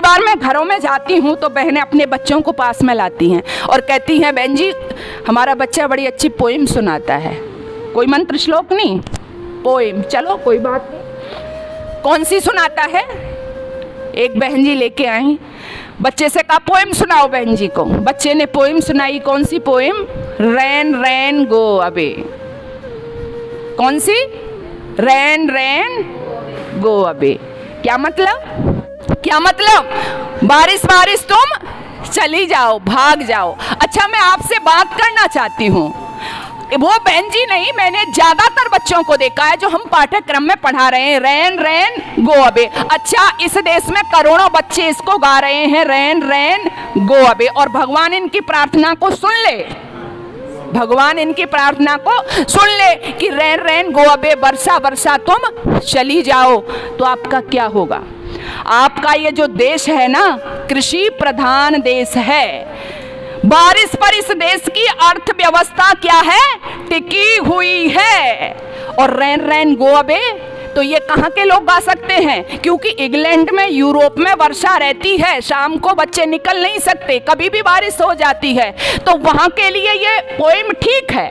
कई बार मैं घरों में जाती हूँ तो बहनें अपने बच्चों को पास में लाती हैं और कहती हैं बहन जी हमारा बच्चा बड़ी अच्छी पोइम सुनाता है। कोई मंत्र श्लोक नहीं, पोइम। चलो कोई बात नहीं, कौन सी सुनाता है? एक बहन जी लेके आई, बच्चे से कहा पोइम सुनाओ बहन जी को। बच्चे ने पोइम सुनाई। कौन सी पोइम? रैन रैन गो अवे। कौन सी? रैन रैन गो अवे। क्या मतलब? क्या मतलब? बारिश बारिश तुम चली जाओ, भाग जाओ। अच्छा मैं आपसे बात करना चाहती हूँ, वो बहन जी नहीं, मैंने ज्यादातर बच्चों को देखा है जो हम पाठ्यक्रम में पढ़ा रहे हैं, रैन रैन गो अवे। अच्छा इस देश में करोड़ों बच्चे इसको गा रहे हैं, रैन रैन गो अवे, और भगवान इनकी प्रार्थना को सुन ले, भगवान इनकी प्रार्थना को सुन ले कि रैन रैन गो अवे, वर्षा वर्षा तुम चली जाओ। तो आपका क्या होगा? आपका ये जो देश है ना, कृषि प्रधान देश है। बारिश पर इस देश की अर्थव्यवस्था क्या है? टिकी हुई है। और रैन रैन गो अवे तो ये कहाँ के लोग गा सकते हैं? क्योंकि इंग्लैंड में, यूरोप में वर्षा रहती है, शाम को बच्चे निकल नहीं सकते, कभी भी बारिश हो जाती है, तो वहाँ के लिए ये पोइम ठीक है।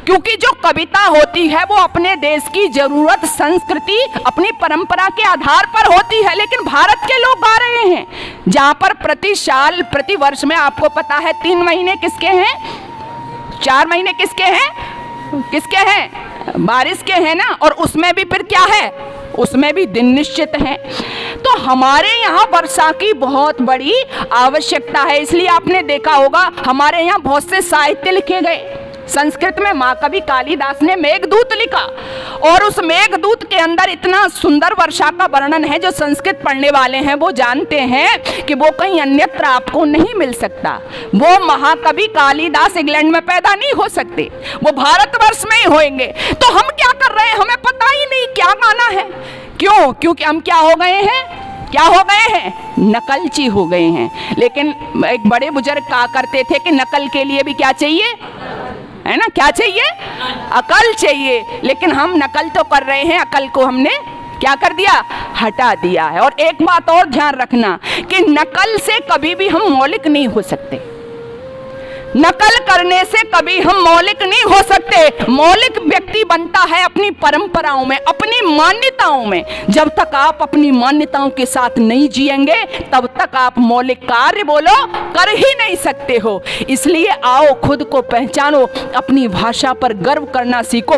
क्योंकि जो कविता होती है वो अपने देश की जरूरत, संस्कृति, अपनी परंपरा के आधार पर होती है। लेकिन भारत के लोग गा रहे हैं जहाँ पर प्रति साल, प्रति वर्ष में आपको पता है 3 महीने किसके हैं, 4 महीने किसके हैं? किसके हैं? बारिश के हैं ना। और उसमें भी फिर क्या है? उसमें भी दिन निश्चित हैं। तो हमारे यहाँ वर्षा की बहुत बड़ी आवश्यकता है। इसलिए आपने देखा होगा हमारे यहाँ बहुत से साहित्य लिखे गए। संस्कृत में महाकवि कालिदास ने मेघदूत लिखा, और उस मेघदूत के अंदर इतना सुंदर वर्षा का वर्णन है जो संस्कृत पढ़ने वाले हैं वो जानते हैं कि वो कहीं अन्यत्र आपको नहीं मिल सकता। वो महाकवि कालिदास इंग्लैंड में पैदा नहीं हो सकते, वो भारतवर्ष में ही होंगे। तो हम क्या कर रहे हैं हमें पता ही नहीं क्या गाना है। क्यों? क्योंकि हम क्या हो गए हैं? क्या हो गए हैं? नकलची हो गए हैं। लेकिन एक बड़े बुजुर्ग कहा करते थे कि नकल के लिए भी क्या चाहिए, है ना? क्या चाहिए? अकल चाहिए। लेकिन हम नकल तो कर रहे हैं, अकल को हमने क्या कर दिया? हटा दिया है। और एक बात और ध्यान रखना कि नकल से कभी भी हम मौलिक नहीं हो सकते। नकल करने से कभी हम मौलिक नहीं हो सकते। मौलिक व्यक्ति बनता है अपनी परंपराओं में, अपनी मान्यताओं में। जब तक आप अपनी मान्यताओं के साथ नहीं जिएंगे तब तक आप मौलिक कार्य बोलो कर ही नहीं सकते हो। इसलिए आओ खुद को पहचानो, अपनी भाषा पर गर्व करना सीखो।